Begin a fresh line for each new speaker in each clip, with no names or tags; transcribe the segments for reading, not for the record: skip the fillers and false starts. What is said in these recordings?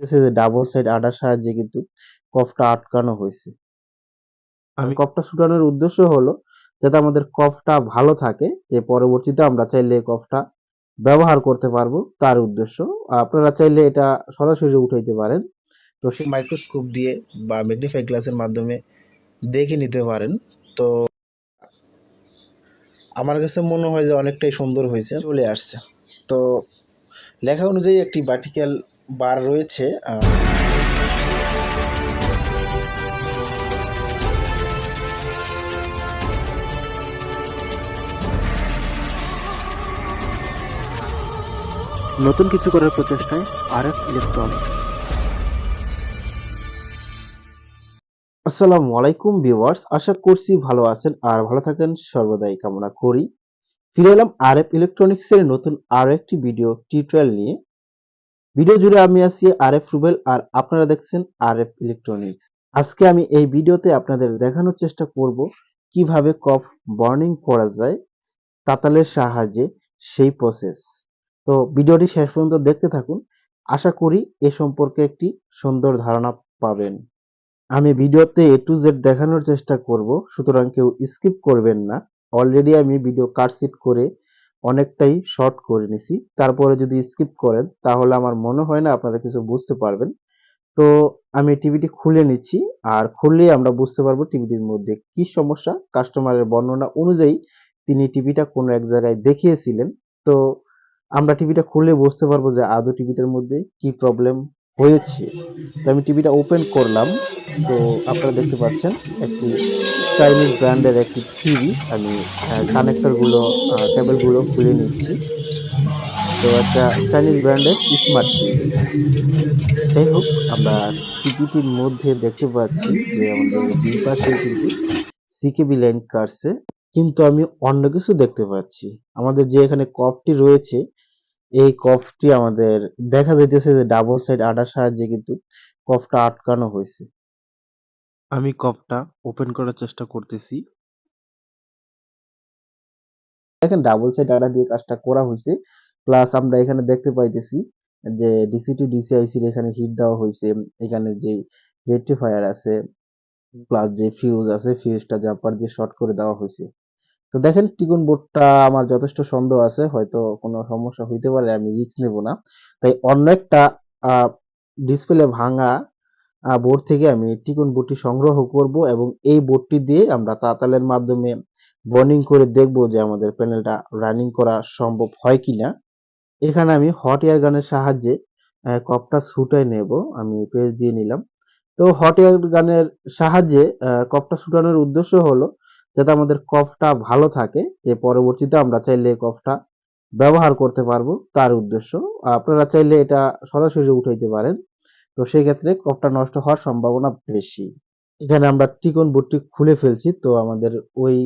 যে double side আঠার সাহায্যে কিন্তু কফটা আটকানো হয়েছে। আমি কফটা শুকানোর উদ্দেশ্য হলো যাতে আমাদের কফটা ভালো থাকে, যে পরবর্তীতে আমরা চাইলে কফটা ব্যবহার করতে পারবো তার উদ্দেশ্য। আপনারা চাইলে এটা সরাসরি উঠাইতে পারেন, তো সে মাইক্রোস্কোপ দিয়ে বা ম্যাগনিফাই গ্লাসের মাধ্যমে দেখে নিতে পারেন। তো আমার কাছে মনে হয় যে অনেকটাই সুন্দর হয়েছে, চলে আসছে। তো লেখা অনুযায়ী একটি ভার্টিক্যাল বার রয়েছে।
নতুন কিছু করার প্রচেষ্টায় আরএফ ইলেকট্রনিক্স।
আসসালামু আলাইকুম ভিউয়ার্স, আশা করছি ভালো আছেন আর ভালো থাকেন সর্বদাই কামনা করি। ফিরে এলাম আরএফ ইলেকট্রনিক্স এর নতুন আরো একটি ভিডিও টিউটোরিয়াল নিয়ে। ভিডিও জুড়ে আমি আছি আরএফ রুবেল আর আপনারা দেখছেন আরএফ ইলেকট্রনিক্স। আজকে আমি এই ভিডিওতে আপনাদের দেখানোর চেষ্টা করব কিভাবে কফ বার্নিং করা যায় তাতালের সাহায্যে, সেই প্রসেস। তো ভিডিওটি শেষ পর্যন্ত দেখতে থাকুন, আশা করি এ সম্পর্কে একটি সুন্দর ধারণা পাবেন। আমি ভিডিওতে এ টু জেড দেখানোর চেষ্টা করব, সুতরাং কেউ স্কিপ করবেন না। অলরেডি আমি ভিডিও কাটসিট করে অনেকটাই শর্ট করে নিছি, তারপরে যদি স্কিপ করেন তাহলে আমার মনে হয় না আপনারা কিছু বুঝতে পারবেন। তো আমি টিভিটি খুলে নিচ্ছি, আর খুললেই আমরা বুঝতে পারবো টিভিটির মধ্যে কি সমস্যা। কাস্টমারের বর্ণনা অনুযায়ী তিনি টিভিটা কোনো এক জায়গায় দেখিয়েছিলেন। তো আমরা টিভিটা খুলে বুঝতে পারবো যে আদৌ টিভিটার মধ্যে কি প্রবলেম হয়েছে। তো আমি টিভিটা ওপেন করলাম, তো আপনারা দেখতে পাচ্ছেন একটি চাইনিজ ব্র্যান্ডের একটি টিভি। আমি কানেক্টর গুলো, কেবল গুলো খুলে নিচ্ছি। তো একটা চাইনিজ ব্র্যান্ডের স্মার্ট টিভি। যাই হোক, আমরা টিভিটির মধ্যে দেখতে পাচ্ছি যে আমাদের দুই পাশে কিন্তু সিকেবি লাইন কাটছে, কিন্তু আমি অন্য কিছু দেখতে পাচ্ছি। আমাদের যে এখানে কফটি রয়েছে, এই কফটি আমাদের দেখা যাইতেছে যে ডাবল সাইড আঠার সাহায্যে কিন্তু কফটা আটকানো হয়েছে। আমি কফটা ওপেন করার চেষ্টা করতেছি। দেখেন ডাবল সাইড আঠা দিয়ে কাজটা করা হয়েছে। প্লাস আমরা এখানে দেখতে পাইতেছি যে ডিসি টু ডিসি আইসির এখানে হিট দেওয়া হয়েছে। এখানে যে রেকটিফায়ার আছে, প্লাস যে ফিউজ আছে, ফিউজটা জাম্পার দিয়ে শর্ট করে দেওয়া হয়েছে। তো দেখেন টিকুন বোর্ডটা আমার যথেষ্ট সন্দেহ আছে, হয়তো কোনো সমস্যা হইতে পারে, আমি রিস্ক নেব না। তাই অন্য একটা ডিসপ্লে ভাঙা বোর্ড থেকে আমি টিকুন বোর্ডটি সংগ্রহ করব এবং এই বোর্ডটি দিয়ে আমরা তাতালের মাধ্যমে বর্নিং করে দেখব যে আমাদের প্যানেলটা রানিং করা সম্ভব হয় কিনা। এখানে আমি হট এয়ার গানের সাহায্যে কপটা ছুটাই নেব। আমি পেজ দিয়ে নিলাম। তো হট এয়ার গানের সাহায্যে কফটা শুকানোর উদ্দেশ্য হলো যাতে আমাদের কফটা ভালো থাকে, যে পরবর্তীতে আমরা চাইলে কফটা ব্যবহার করতে পারবো তার উদ্দেশ্য। আপনারা চাইলে এটা সরাসরি উঠাইতে পারেন, তো সেই ক্ষেত্রে কফটা নষ্ট হওয়ার সম্ভাবনা বেশি। এখানে আমরা টিকন বোর্ডটি খুলে ফেলছি, তো আমাদের ওই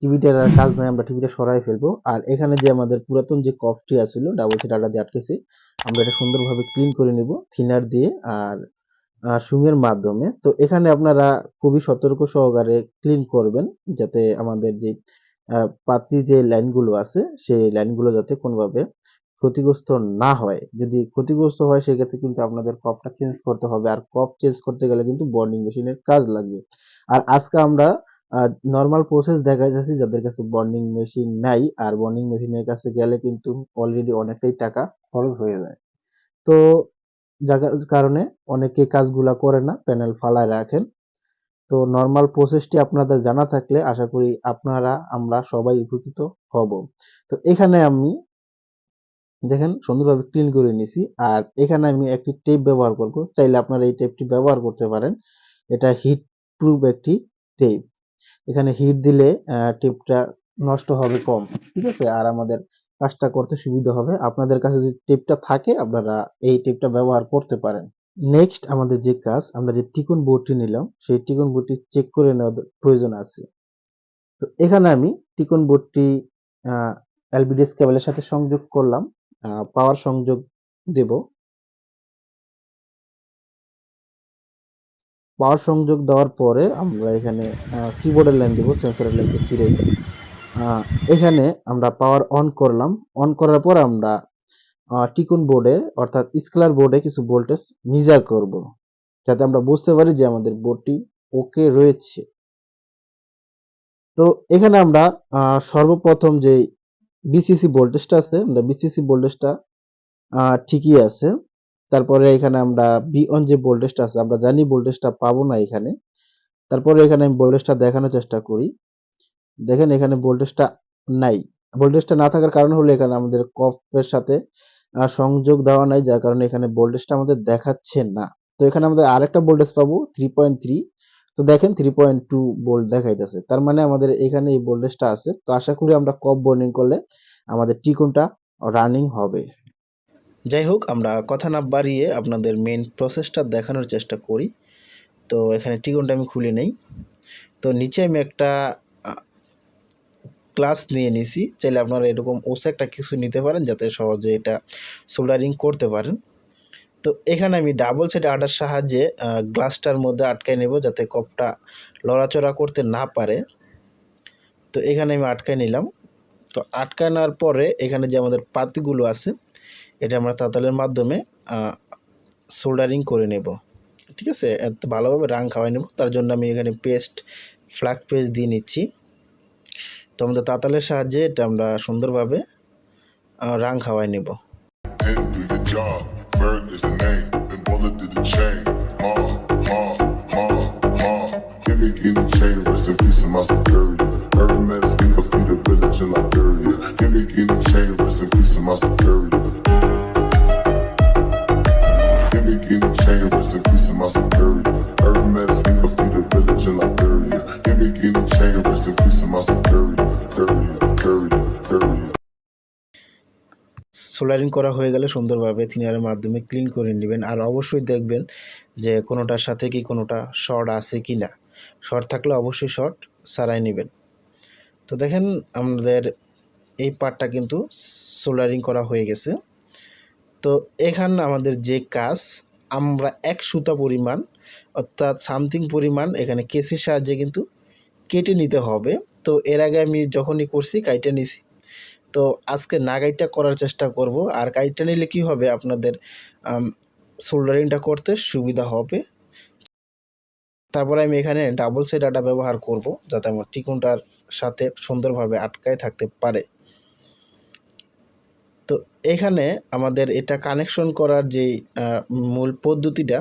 টিভিটার আর কাজ নাই, আমরা টিভিটা সরাই ফেলবো। আর এখানে যে আমাদের পুরাতন যে কফটি আছিল ডাবল সিট আটা দিয়ে আটকেছে, আমরা এটা সুন্দরভাবে ক্লিন করে নিব থিনার দিয়ে আর সুমের মাধ্যমে। তো এখানে আপনারা খুবই সতর্ক সহকারে ক্লিন করবেন, যাতে আমাদের যে পাতি যে লাইনগুলো আছে সেই লাইনগুলো যাতে কোনোভাবে ক্ষতিগ্রস্ত না হয়। যদি ক্ষতিগ্রস্ত হয় সেক্ষেত্রে কিন্তু আপনাদের কপটা চেঞ্জ করতে হবে, আর কপ চেঞ্জ করতে গেলে কিন্তু বর্নিং মেশিনের কাজ লাগবে। আর আজকে আমরা নর্মাল প্রসেস দেখা যাচ্ছে যাদের কাছে বর্নিং মেশিন নাই, আর বর্নিং মেশিনের কাছে গেলে কিন্তু অলরেডি অনেকটাই টাকা খরচ হয়ে যায়। তো যার কারণে অনেকে কাজগুলা করে না, প্যানেল ফালায় রাখেন। তো নরমাল প্রসেসটি আপনাদের জানা থাকলে আশা করি আপনারা আমরা সবাই উপকৃত হব। তো এখানে আমি দেখেন সুন্দরভাবে ক্লিন করে নিছি, আর এখানে আমি একটি টেপ ব্যবহার করব। চাইলে আপনারা এই টেপটি ব্যবহার করতে পারেন, এটা হিট প্রুফ একটি টেপ। এখানে হিট দিলে টেপটা নষ্ট হবে কম, ঠিক আছে, আর আমাদের কাজটা করতে সুবিধা হবে। আপনাদের কাছে যদি টেপটা থাকে আপনারা এই টেপটা ব্যবহার করতে পারেন। নেক্সট আমাদের যে কাজ, আমরা যে টিকুন বোর্ডটি নিলাম সেই টিকুন বোর্ডটি চেক করে নেওয়ার প্রয়োজন আছে। তো এখানে আমি টিকুন বোর্ডটি এলবিডিএস কেবলের সাথে সংযোগ করলাম, পাওয়ার সংযোগ দেব। পাওয়ার সংযোগ দেওয়ার পরে আমরা এখানে কিবোর্ডের লাইন দেব, সেন্সরের লাইনকে ফিরে। এখানে আমরা পাওয়ার অন করলাম। অন করার পর আমরা টিকুন বোর্ডে অর্থাৎ স্কেলার বোর্ডে কিছু ভোল্টেজ মেজার করব, যাতে আমরা বুঝতে পারি যে আমাদের বোর্ডটি ওকে রয়েছে। তো এখানে আমরা সর্বপ্রথম যে বিসিসি ভোল্টেজটা আছে, আমরা বিসিসি ভোল্টেজটা ঠিকই আছে। তারপরে এখানে আমরা বি অন যে ভোল্টেজটা আছে, আমরা জানি ভোল্টেজটা পাবো না এখানে। তারপরে এখানে আমি ভোল্টেজটা দেখানোর চেষ্টা করি। দেখেন এখানে ভোল্টেজটা নাই। ভোল্টেজটা না থাকার কারণ হলো এখানে আমাদের কপের সাথে সংযোগ দেওয়া নাই, যার কারণে এখানে ভোল্টেজটা আমাদের দেখাচ্ছে না। তো এখানে আমাদের আরেকটা ভোল্টেজ পাবো 3.3। তো দেখেন 3.2 ভোল্ট দেখাইতেছে, তার মানে আমাদের এখানে এই ভোল্টেজটা আছে। তো আশা করি আমরা কপ বার্নিং করলে আমাদের টিকুনটা রানিং হবে।
যাই হোক, আমরা কথা না বাড়িয়ে আপনাদের মেন প্রসেসটা দেখানোর চেষ্টা করি। তো এখানে টিকনটা আমি খুলে নেই। তো নিচে আমি একটা ক্লাস নিয়ে নিছি, চাইলে আপনারা এরকম ওসে একটা কিছু নিতে পারেন যাতে সহজে এটা সোল্ডারিং করতে পারেন। তো এখানে আমি ডাবল সেট আটার সাহায্যে গ্লাসটার মধ্যে আটকায় নেব যাতে কপটা লড়াচড়া করতে না পারে। তো এখানে আমি আটকায় নিলাম। তো আটকানোর পরে এখানে যে আমাদের পাতিগুলো আছে, এটা আমরা তাতালের মাধ্যমে সোল্ডারিং করে নেব। ঠিক আছে, এত ভালোভাবে রাং খাওয়াই নেব। তার জন্য আমি এখানে ফ্ল্যাগ পেস্ট দিয়ে নিচ্ছি। তো আমাদের তাতালের সাহায্যে এটা আমরা সুন্দরভাবে রাং খাওয়াই নেব। সোল্ডারিং করা হয়ে গেলে সুন্দরভাবে থিনারের মাধ্যমে ক্লিন করে নেবেন। আর অবশ্যই দেখবেন যে কোনোটার সাথে কি কোনোটা শর্ট আছে কি না। শর্ট থাকলে অবশ্যই শর্ট সারাই নেবেন। তো দেখেন আমাদের এই পার্টটা কিন্তু সোল্ডারিং করা হয়ে গেছে। তো এখানে আমাদের যে কাজ, আমরা 1 সুতা পরিমাণ অর্থাৎ সামথিং পরিমাণ এখানে কেসির সাহায্যে কিন্তু কেটে নিতে হবে। তো এর আগে আমি যখনই করছি কাইটা নিছি। তো আজকে না কাইটা করার চেষ্টা করব। আর কাইটা নিলে কি হবে, আপনাদের সোল্ডারিংটা করতে সুবিধা হবে। তারপরে আমি এখানে ডাবল সেট আটা ব্যবহার করব যাতে আমার টিকুনটার সাথে সুন্দরভাবে আটকায় থাকতে পারে। তো এখানে আমাদের এটা কানেকশন করার যে মূল পদ্ধতিটা,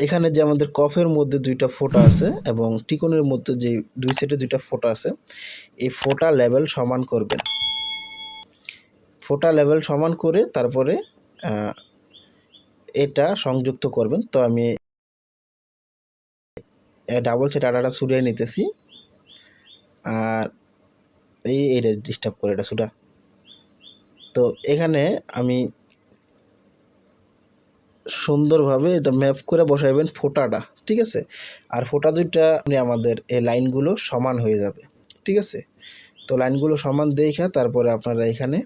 এখানে যে আমাদের কফের মধ্যে 2টা ফোঁটা আছে এবং টিকনের মধ্যে যে 2 সেটে 2টা ফোঁটা আছে, এই ফোঁটা লেভেল সমান করবেন। ফোঁটা লেভেল সমান করে তারপরে এটা সংযুক্ত করবেন। তো আমি ডাবল সেট আটাটা ছুড়িয়ে নিতেছি। আর এটা ডিস্টার্ব করে এটা ছুটা। তো এখানে আমি সুন্দরভাবে এটা ম্যাপ করে বসাইবেন ফোঁটাটা, ঠিক আছে। আর ফোঁটা দুইটা আমাদের এই লাইনগুলো সমান হয়ে যাবে, ঠিক আছে। তো লাইনগুলো সমান দেখা তারপরে আপনারা এখানে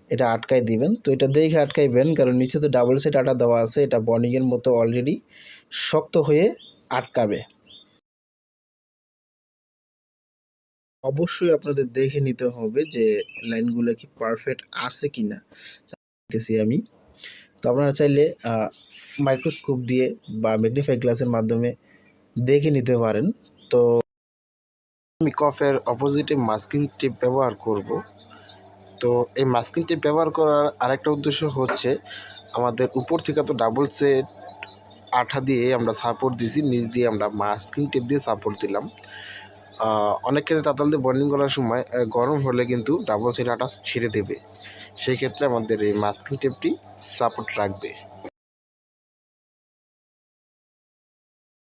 এটা আটকাই দিবেন। তো এটা দেখে আটকাইবেন, কারণ নিচে তো ডাবল সেট আটা দেওয়া আছে, এটা বর্নিংয়ের মতো অলরেডি শক্ত হয়ে আটকাবে। অবশ্যই আপনাদের দেখে নিতে হবে যে লাইনগুলো কি পারফেক্ট আছে কিনা দেখতেছি আমি। তো আপনারা চাইলে মাইক্রোস্কোপ দিয়ে বা ম্যাগনিফাই গ্লাসের মাধ্যমে দেখে নিতে পারেন। তো আমি কফের অপোজিটে মাস্কিং টেপ ব্যবহার করব। তো এই মাস্কিং টেপ ব্যবহার করার আরেকটা উদ্দেশ্য হচ্ছে, আমাদের উপর থেকে তো ডাবল সেট আঠা দিয়ে আমরা সাপোর্ট দিছি, নিচ দিয়ে আমরা মাস্কিং টেপ দিয়ে সাপোর্ট দিলাম। অনেক ক্ষেত্রে তাতাল দিয়ে বন্ডিং করার সময় গরম হলে কিন্তু ডাবল সেট আঠা ছেড়ে দেবে, সেই ক্ষেত্রে আমাদের এই মাস্কিং টেপটি সাপোর্ট রাখবে।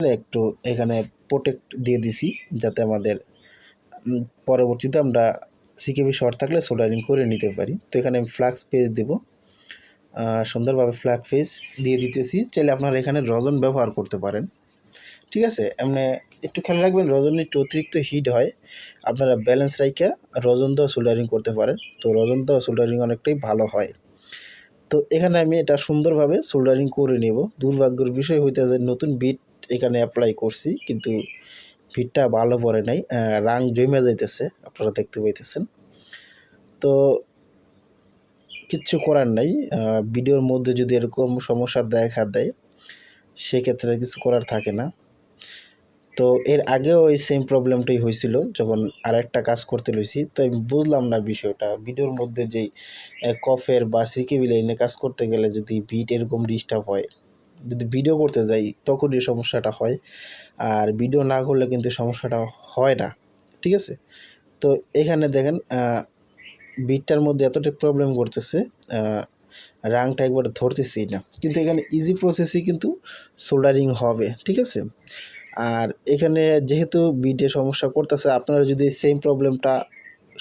একটু এখানে প্রোটেক্ট দিয়ে দিছি যাতে আমাদের পরবর্তীতে আমরা সিকেবি শর্ট থাকলে সোল্ডারিং করে নিতে পারি। তো এখানে আমি ফ্লাক্স পেজ দেব, সুন্দরভাবে ফ্ল্যাগ পেজ দিয়ে দিতেছি। চাইলে আপনারা এখানে রজন ব্যবহার করতে পারেন, ঠিক আছে। এমনি একটু খেয়াল রাখবেন রজন একটু অতিরিক্ত হিট হয়, আপনারা ব্যালেন্স রাইখা রজন দেওয়া সোল্ডারিং করতে পারেন। তো রজন দেওয়া সোল্ডারিং অনেকটাই ভালো হয়। তো এখানে আমি এটা সুন্দরভাবে সোল্ডারিং করে নেব। দুর্ভাগ্যের বিষয় হইতেছে নতুন বিট এখানে অ্যাপ্লাই করছি, কিন্তু বিটটা ভালো পড়ে নাই, রাং জমে যাইতেছে, আপনারা দেখতে পাইতেছেন। তো কিচ্ছু করার নাই। ভিডিওর মধ্যে যদি এরকম সমস্যা দেখা দেয় সেক্ষেত্রে কিছু করার থাকে না। তো এর আগেও এই সেম প্রবলেমটাই হয়েছিল যখন আরেকটা কাজ করতে লইছি। তো আমি বুঝলাম না বিষয়টা। ভিডিওর মধ্যে যেই কফের বা সিকেবি লাইনে কাজ করতে গেলে যদি বিট এরকম ডিস্টার্ব হয়, যদি ভিডিও করতে যাই তখন এই সমস্যাটা হয়। আর ভিডিও না করলে কিন্তু সমস্যাটা হয় না। ঠিক আছে? তো এখানে দেখেন বিটটার মধ্যে এতটা প্রবলেম করতেছে, রাংটা একবারে ধরতেছেই না। কিন্তু এখানে ইজি প্রসেসেই কিন্তু সোল্ডারিং হবে। ঠিক আছে? আর এখানে যেহেতু বিটে সমস্যা করতেছে, আপনারা যদি সেম প্রবলেমটা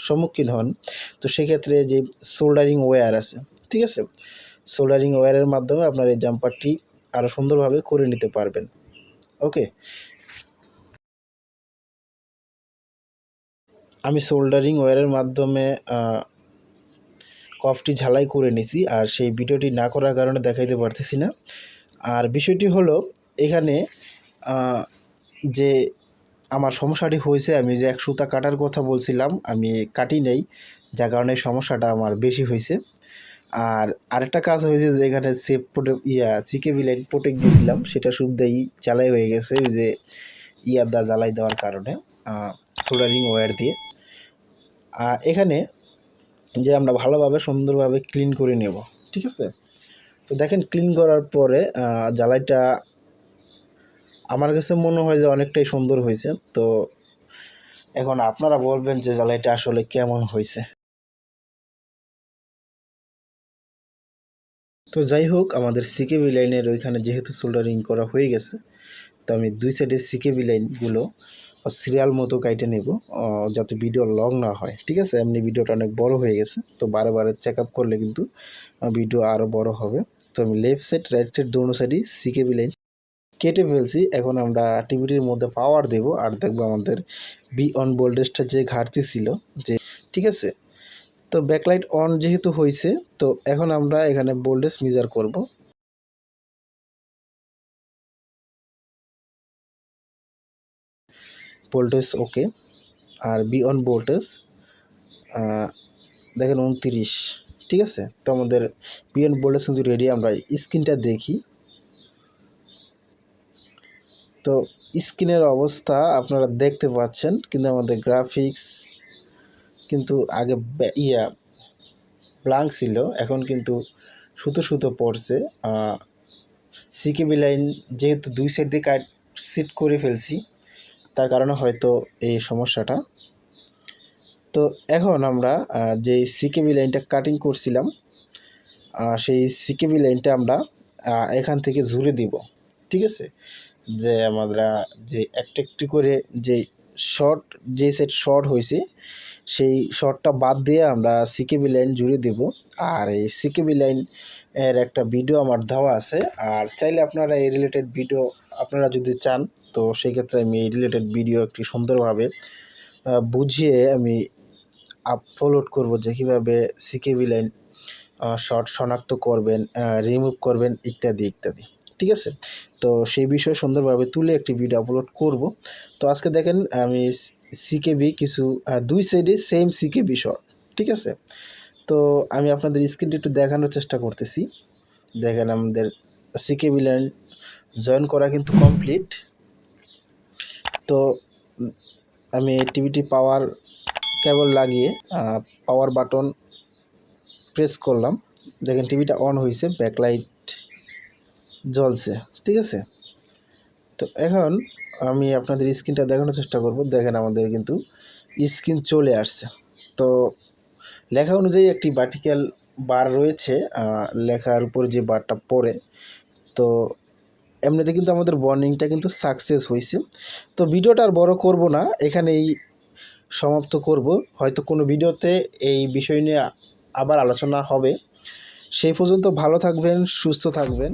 সম্মুখীন হন তো সেক্ষেত্রে যে সোল্ডারিং ওয়্যার আছে, ঠিক আছে, সোল্ডারিং ওয়্যারের মাধ্যমে আপনার এই জাম্পারটি আরও সুন্দরভাবে করে নিতে পারবেন। ওকে, আমি সোল্ডারিং ওয়্যারের মাধ্যমে কফটি ঝালাই করে নিছি, আর সেই ভিডিওটি না করার কারণে দেখাইতে পারতেছি না। আর বিষয়টি হলো এখানে যে আমার সমস্যাটি হয়েছে, আমি যে এক সুতা কাটার কথা বলছিলাম আমি কাটি নাই, যার কারণে সমস্যাটা আমার বেশি হয়েছে। আর আরেকটা কাজ হয়েছে যে এখানে সেফ সিকেবি লাইন প্রোটেক্ট দিয়েছিলাম, সেটা শুদ্ধই জ্বালাই হয়ে গেছে ওই যে দা জ্বালাই দেওয়ার কারণে সোল্ডারিং ওয়্যার দিয়ে। এখানে যে আমরা ভালোভাবে সুন্দরভাবে ক্লিন করে নেব। ঠিক আছে? তো দেখেন ক্লিন করার পরে জ্বালাইটা আমার কাছে মনে হয় যে অনেকটাই সুন্দর হয়েছে। তো এখন আপনারা বলবেন যে জ্বালাইটা আসলে কেমন হয়েছে। তো যাই হোক, আমাদের সিকেবি লাইনের ওইখানে যেহেতু সোল্ডারিং করা হয়ে গেছে, তো আমি দুই সাইডের সিকেবি লাইনগুলো সিরিয়াল মতো কাইটে নেব, যাতে ভিডিও লং না হয়। ঠিক আছে? এমনি ভিডিওটা অনেক বড় হয়ে গেছে, তো বারে বারে চেক আপ করলে কিন্তু ভিডিও আরও বড় হবে। তো আমি লেফট সাইড রাইট সাইড দোনো সাইডই সিকেবি লাইন কেটে ফেলছি। এখন আমরা টিভিটির মধ্যে পাওয়ার দেব, আর দেখবো আমাদের বি অন ভোল্টেজটা যে ঘাটতি ছিল যে, ঠিক আছে। তো ব্যাকলাইট অন যেহেতু হয়েছে, তো এখন আমরা এখানে ভোল্টেজ মেজার করব। ভোল্টেজ ওকে, আর বি অন ভোল্টেজ দেখেন 29। ঠিক আছে? তো আমাদের বি অন ভোল্টেজ কিন্তু রেডি। আমরা স্ক্রিনটা দেখি। তো স্ক্রিনের অবস্থা আপনারা দেখতে পাচ্ছেন, কিন্তু আমাদের গ্রাফিক্স কিন্তু আগে ব্ল্যাঙ্ক ছিল, এখন কিন্তু সুতো সুতো পড়ছে। সিকেবি লাইন যেহেতু দুই সাইড দিয়ে সিট করে ফেলছি, তার কারণে হয়তো এই সমস্যাটা। তো এখন আমরা যে সিকেবি লাইনটা কাটিং করছিলাম, সেই সিকেবি লাইনটা আমরা এখান থেকে জুড়ে দিব। ঠিক আছে? যে আমরা যে একটা একটি করে যে শর্ট, যে সেট শর্ট হয়েছে সেই শর্টটা বাদ দিয়ে আমরা সিকেবি লাইন জুড়ে দেব। আর এই সিকেবি লাইন এর একটা ভিডিও আমার দেওয়া আছে, আর চাইলে আপনারা এই রিলেটেড ভিডিও আপনারা যদি চান, তো সেই ক্ষেত্রে আমি এই রিলেটেড ভিডিও একটি সুন্দরভাবে বুঝিয়ে আমি আপলোড করব, যে কীভাবে সিকেবি লাইন শর্ট শনাক্ত করবেন, রিমুভ করবেন, ইত্যাদি ইত্যাদি। ঠিক আছে? তো সেই বিষয়ে সুন্দরভাবে তুলে একটি ভিডিও আপলোড করব। তো আজকে দেখেন আমি সিকেবি কিছু দুই সাইডে সেম সিকেবি শর্ট। ঠিক আছে? তো আমি আপনাদের স্ক্রিনটা একটু দেখানোর চেষ্টা করতেছি। দেখেন আমাদের সিকেবি লাইন জয়েন করা কিন্তু কমপ্লিট। তো আমি টিভিটি পাওয়ার কেবল লাগিয়ে পাওয়ার বাটন প্রেস করলাম। দেখেন টিভিটা অন হয়েছে, ব্যাকলাইট জ্বলছে। ঠিক আছে? তো এখন আমি আপনাদের স্ক্রিনটা দেখানোর চেষ্টা করব। দেখেন আমাদের কিন্তু স্ক্রিন চলে আসছে। তো লেখা অনুযায়ী একটি ভার্টিক্যাল বার রয়েছে, লেখার উপর যে বারটা পড়ে। তো এমনিতে কিন্তু আমাদের ওয়ার্নিংটা কিন্তু সাকসেস হয়েছে। তো ভিডিওটা আর বড় করব না, এখানেই সমাপ্ত করব। হয়তো কোনো ভিডিওতে এই বিষয় নিয়ে আবার আলোচনা হবে। সেই পর্যন্ত ভালো থাকবেন, সুস্থ থাকবেন।